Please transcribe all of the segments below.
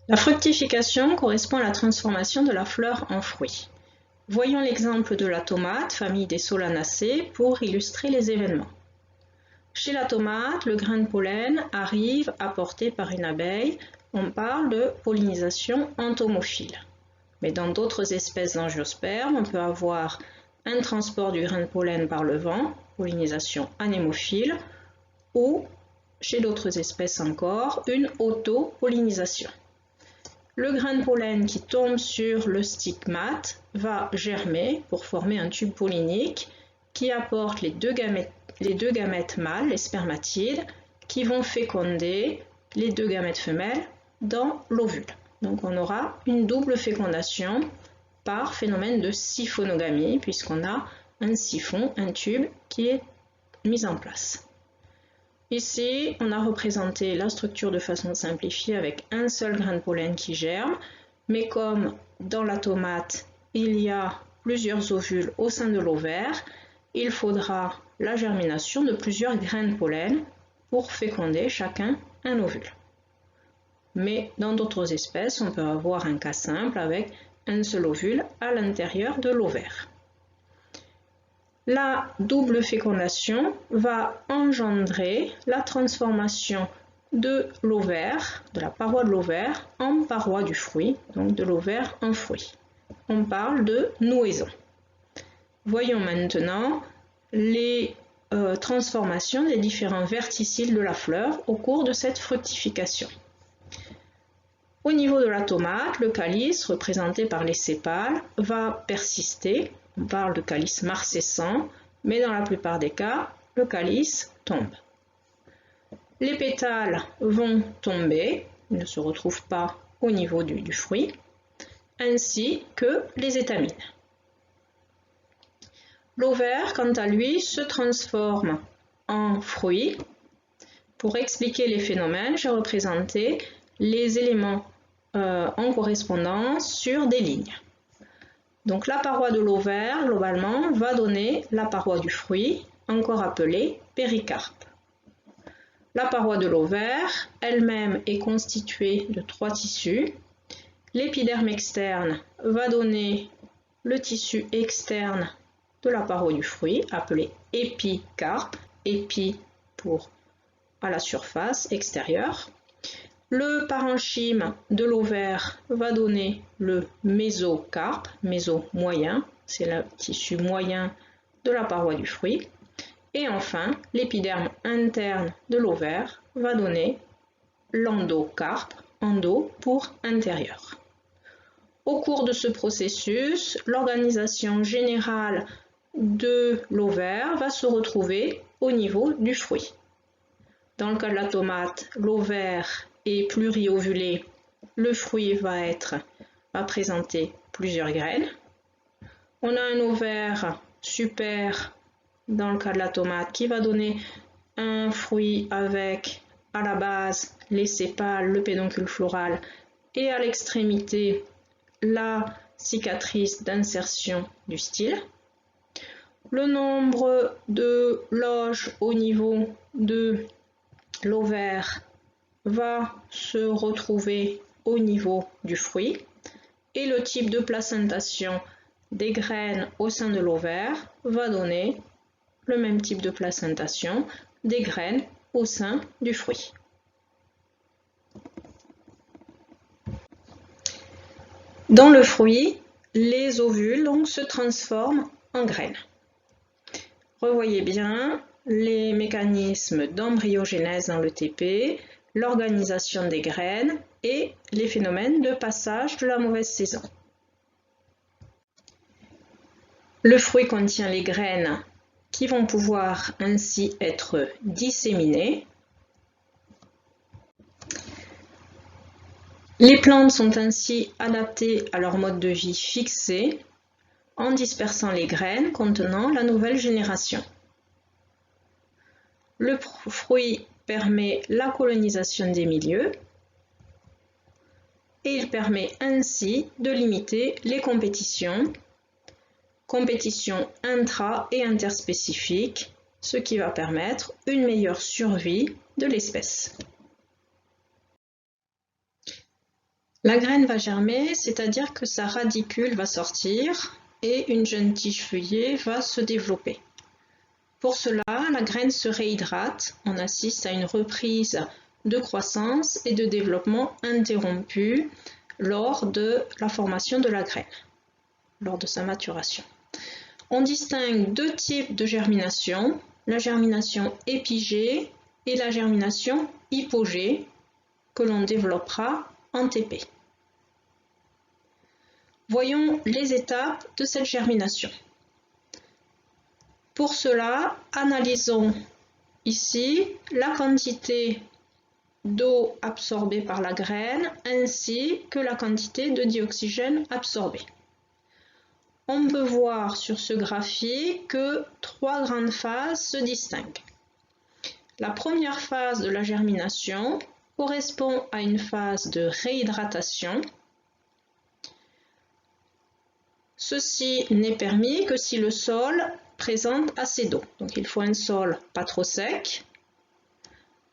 La fructification correspond à la transformation de la fleur en fruit. Voyons l'exemple de la tomate, famille des solanacées, pour illustrer les événements. Chez la tomate, le grain de pollen arrive apporté par une abeille. On parle de pollinisation entomophile. Mais dans d'autres espèces d'angiospermes, on peut avoir un transport du grain de pollen par le vent, pollinisation anémophile, ou, chez d'autres espèces encore, une autopollinisation. Le grain de pollen qui tombe sur le stigmate va germer pour former un tube pollinique qui apporte les deux gamètes mâles, les spermatides, qui vont féconder les deux gamètes femelles dans l'ovule. Donc on aura une double fécondation par phénomène de siphonogamie, puisqu'on a un siphon, un tube qui est mis en place. Ici, on a représenté la structure de façon simplifiée avec un seul grain de pollen qui germe, mais comme dans la tomate, il y a plusieurs ovules au sein de l'ovaire, il faudra la germination de plusieurs grains de pollen pour féconder chacun un ovule. Mais dans d'autres espèces, on peut avoir un cas simple avec un seul ovule à l'intérieur de l'ovaire. La double fécondation va engendrer la transformation de l'ovaire, de la paroi de l'ovaire, en paroi du fruit, donc de l'ovaire en fruit. On parle de nouaison. Voyons maintenant les transformations des différents verticiles de la fleur au cours de cette fructification. Au niveau de la tomate, le calice, représenté par les sépales, va persister. On parle de calice marcescent, mais dans la plupart des cas, le calice tombe. Les pétales vont tomber, ils ne se retrouvent pas au niveau du fruit, ainsi que les étamines. L'ovaire, quant à lui, se transforme en fruit. Pour expliquer les phénomènes, j'ai représenté les éléments en correspondance sur des lignes. Donc la paroi de l'ovaire, globalement, va donner la paroi du fruit, encore appelée péricarpe. La paroi de l'ovaire elle-même est constituée de 3 tissus. L'épiderme externe va donner le tissu externe de la paroi du fruit, appelé épicarpe, épi pour à la surface extérieure. Le parenchyme de l'ovaire va donner le mésocarpe, méso moyen, c'est le tissu moyen de la paroi du fruit. Et enfin, l'épiderme interne de l'ovaire va donner l'endocarpe, endo pour intérieur. Au cours de ce processus, l'organisation générale de l'ovaire va se retrouver au niveau du fruit. Dans le cas de la tomate, l'ovaire est pluriovulé, le fruit va présenter plusieurs graines. On a un ovaire super dans le cas de la tomate qui va donner un fruit avec à la base les sépales, le pédoncule floral et à l'extrémité la cicatrice d'insertion du style. Le nombre de loges au niveau de l'ovaire va se retrouver au niveau du fruit et le type de placentation des graines au sein de l'ovaire va donner le même type de placentation des graines au sein du fruit. Dans le fruit, les ovules donc, se transforment en graines. Revoyez bien les mécanismes d'embryogenèse dans le TP, l'organisation des graines et les phénomènes de passage de la mauvaise saison. Le fruit contient les graines qui vont pouvoir ainsi être disséminées. Les plantes sont ainsi adaptées à leur mode de vie fixé en dispersant les graines contenant la nouvelle génération. Le fruit permet la colonisation des milieux et il permet ainsi de limiter les compétitions intra- et interspécifiques, ce qui va permettre une meilleure survie de l'espèce. La graine va germer, c'est-à-dire que sa radicule va sortir et une jeune tige feuillée va se développer. Pour cela, la graine se réhydrate. On assiste à une reprise de croissance et de développement interrompue lors de la formation de la graine, lors de sa maturation. On distingue deux types de germination, la germination épigée et la germination hypogée, que l'on développera en TP. Voyons les étapes de cette germination. Pour cela, analysons ici la quantité d'eau absorbée par la graine ainsi que la quantité de dioxygène absorbé. On peut voir sur ce graphique que trois grandes phases se distinguent. La première phase de la germination correspond à une phase de réhydratation. Ceci n'est permis que si le sol présente assez d'eau. Donc il faut un sol pas trop sec,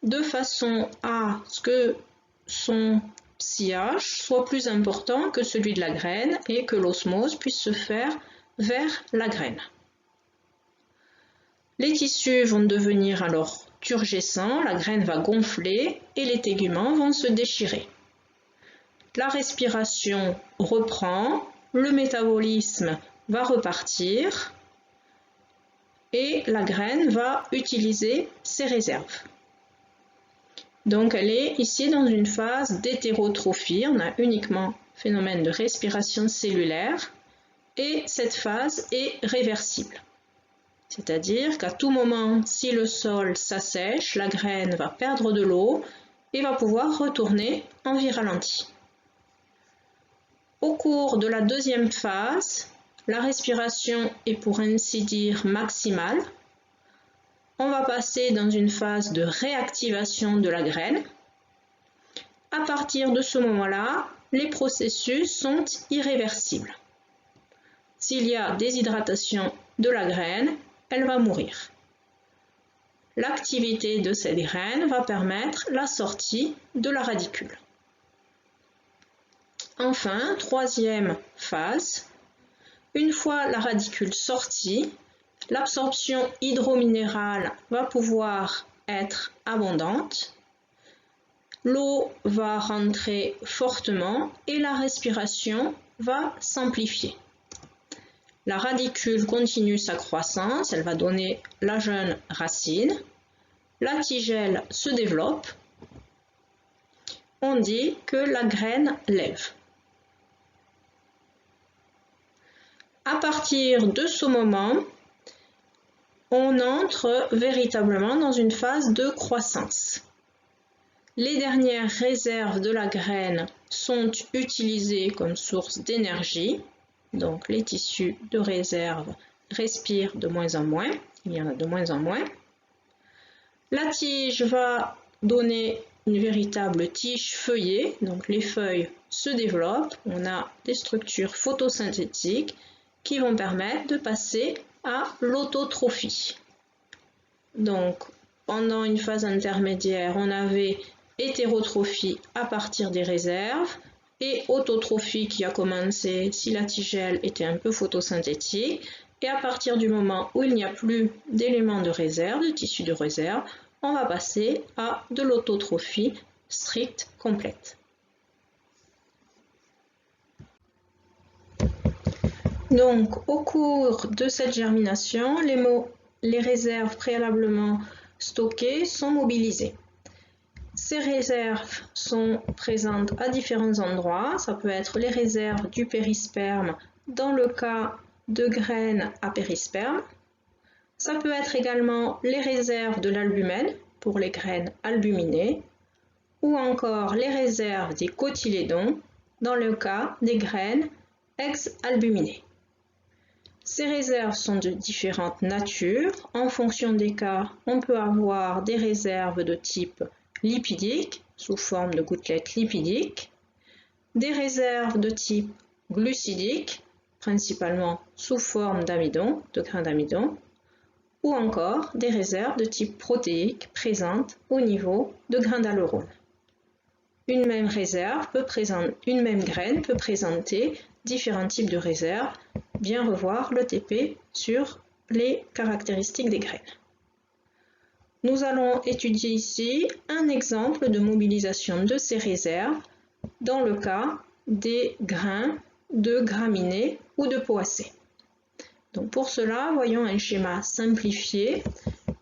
de façon à ce que son sillage soit plus important que celui de la graine et que l'osmose puisse se faire vers la graine. Les tissus vont devenir alors turgescents, la graine va gonfler et les téguments vont se déchirer. La respiration reprend, le métabolisme va repartir et la graine va utiliser ses réserves. Donc elle est ici dans une phase d'hétérotrophie, on a uniquement phénomène de respiration cellulaire et cette phase est réversible. C'est-à-dire qu'à tout moment, si le sol s'assèche, la graine va perdre de l'eau et va pouvoir retourner en vie ralentie. Au cours de la deuxième phase, la respiration est pour ainsi dire maximale. On va passer dans une phase de réactivation de la graine. À partir de ce moment-là, les processus sont irréversibles. S'il y a déshydratation de la graine, elle va mourir. L'activité de cette graine va permettre la sortie de la radicule. Enfin, troisième phase, une fois la radicule sortie, l'absorption hydrominérale va pouvoir être abondante, l'eau va rentrer fortement et la respiration va s'amplifier. La radicule continue sa croissance, elle va donner la jeune racine, la tigelle se développe, on dit que la graine lève. À partir de ce moment, on entre véritablement dans une phase de croissance. Les dernières réserves de la graine sont utilisées comme source d'énergie, donc les tissus de réserve respirent de moins en moins, il y en a de moins en moins. La tige va donner une véritable tige feuillée, donc les feuilles se développent, on a des structures photosynthétiques qui vont permettre de passer à l'autotrophie. Donc, pendant une phase intermédiaire, on avait hétérotrophie à partir des réserves et autotrophie qui a commencé si la tigelle était un peu photosynthétique. Et à partir du moment où il n'y a plus d'éléments de réserve, de tissus de réserve, on va passer à de l'autotrophie stricte complète. Donc, au cours de cette germination, les réserves préalablement stockées sont mobilisées. Ces réserves sont présentes à différents endroits. Ça peut être les réserves du périsperme dans le cas de graines à périsperme. Ça peut être également les réserves de l'albumène pour les graines albuminées ou encore les réserves des cotylédons dans le cas des graines ex-albuminées. Ces réserves sont de différentes natures. En fonction des cas, on peut avoir des réserves de type lipidique, sous forme de gouttelettes lipidiques, des réserves de type glucidique, principalement sous forme d'amidon, de grains d'amidon, ou encore des réserves de type protéique présentes au niveau de grains d'aleurone. une même réserve peut présenter, une même graine peut présenter différents types de réserves. Bien revoir le TP sur les caractéristiques des graines. Nous allons étudier ici un exemple de mobilisation de ces réserves dans le cas des grains de graminées ou de poacées. Donc pour cela, voyons un schéma simplifié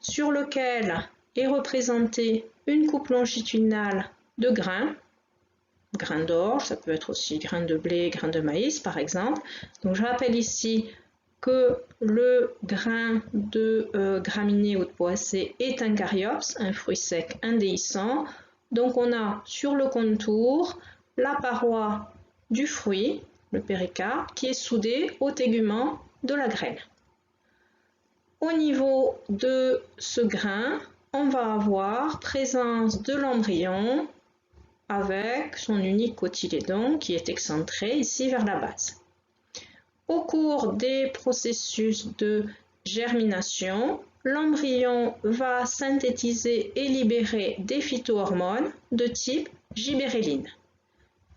sur lequel est représentée une coupe longitudinale de grains d'orge, ça peut être aussi grains de blé, grains de maïs par exemple. Donc je rappelle ici que le grain de graminée ou de poacée est un caryopse, un fruit sec indéhiscent. Donc on a sur le contour la paroi du fruit, le péricarpe, qui est soudé au tégument de la graine. Au niveau de ce grain, on va avoir présence de l'embryon avec son unique cotylédon qui est excentré ici vers la base. Au cours des processus de germination, l'embryon va synthétiser et libérer des phytohormones de type gibérelline.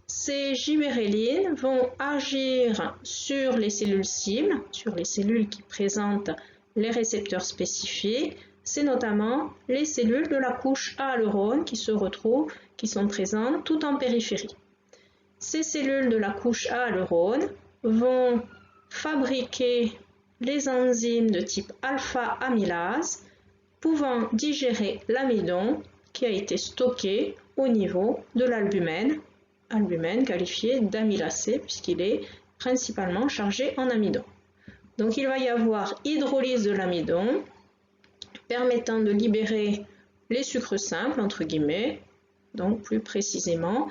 Ces gibérellines vont agir sur les cellules cibles, sur les cellules qui présentent les récepteurs spécifiques. C'est notamment les cellules de la couche ahyalurone qui sont présentes tout en périphérie. Ces cellules de la couche ahyalurone vont fabriquer les enzymes de type alpha-amylase pouvant digérer l'amidon qui a été stocké au niveau de l'albumène, qualifié d'amylacé puisqu'il est principalement chargé en amidon. Donc il va y avoir hydrolyse de l'amidon permettant de libérer les sucres simples, entre guillemets, donc plus précisément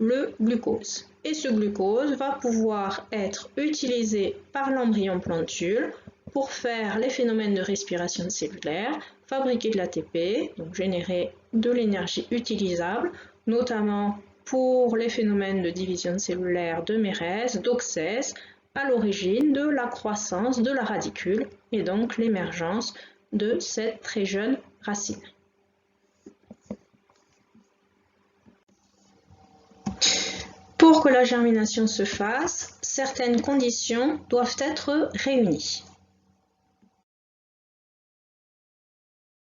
le glucose. Et ce glucose va pouvoir être utilisé par l'embryon plantule pour faire les phénomènes de respiration cellulaire, fabriquer de l'ATP, donc générer de l'énergie utilisable, notamment pour les phénomènes de division cellulaire de mérèse, d'Oxès, à l'origine de la croissance de la radicule et donc l'émergence de cette très jeune racine. Pour que la germination se fasse, certaines conditions doivent être réunies.